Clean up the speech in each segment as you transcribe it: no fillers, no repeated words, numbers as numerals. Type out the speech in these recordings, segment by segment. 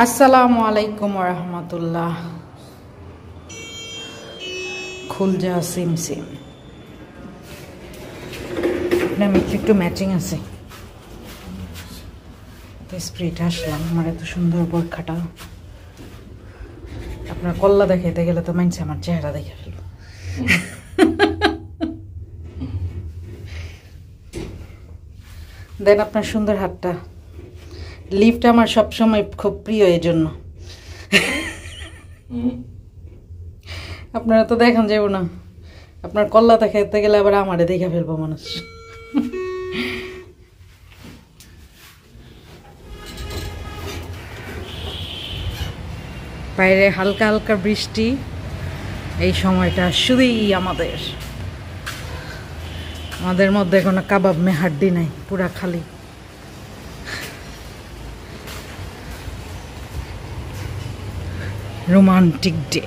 আসসালামু আলাইকুম ওয়া রাহমাতুল্লাহ। খুলজা সিম সিম আপনার মিক্স একটু ম্যাচিং আছে। স্প্রিট আসলাম আমার এত সুন্দর বোরখাটা। আপনার কল্লা দেখাইতে গেলে তো মানছে আমার চেহারা দেখে ফেলব। দেন আপনার সুন্দর হাতটা। লিফট আমার সবসময় খুব প্রিয়, এই জন্য আপনারা তো দেখান যাব না। আপনার কল্লা দেখাইতে গেলে আবার আমারে দেখে ফেলবো মানুষ। বাইরে হালকা হালকা বৃষ্টি, এই সময়টা শুধুই আমাদের মধ্যে কোনো কাবাব মে হাড্ডি নাই, পুরা খালি। Romantic day.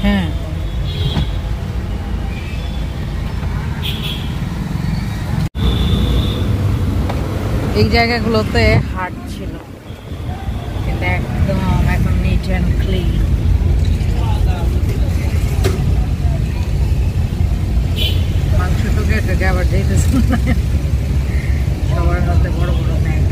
হ্যাঁ, এই জায়গাগুলোতে হাট ছিল, কিন্তু একদম এখন নিট অ্যান্ড ক্লিন। মাংস তো কেটে আবার যেতেছে সবার হাতে বড় বড় ব্যাগ।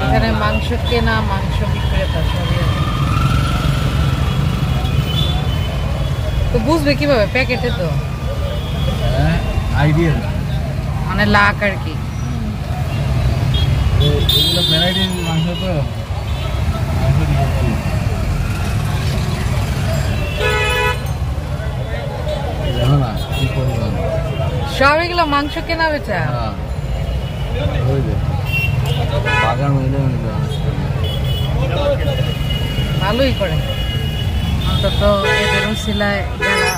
এখানে মাংস কেনা, মাংস বিক্রেতা সবই আছে। তো বুঝবে কিভাবে? প্যাকেটে তো আইডিয়া মানে লাখ আর কি। এগুলো ভ্যারাইটির মাংস তো জানো না কি করবো। সব এগুলো মাংস কেনা বেচা। বাগান মহিলা ভালোই করে, অন্তত এদের উসিলায় যারা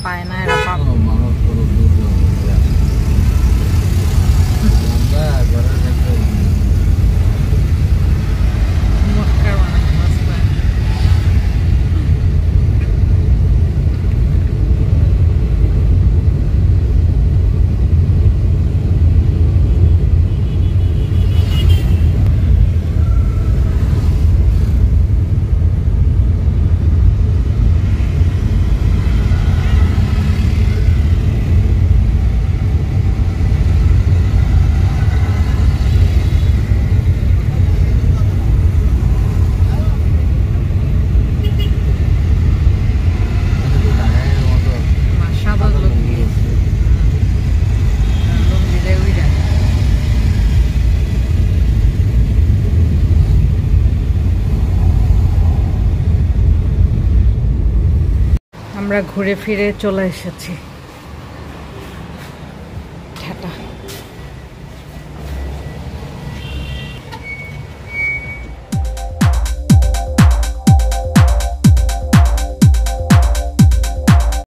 পায় না এরা পাবে। আমরা ঘুরে ফিরে চলে এসেছি।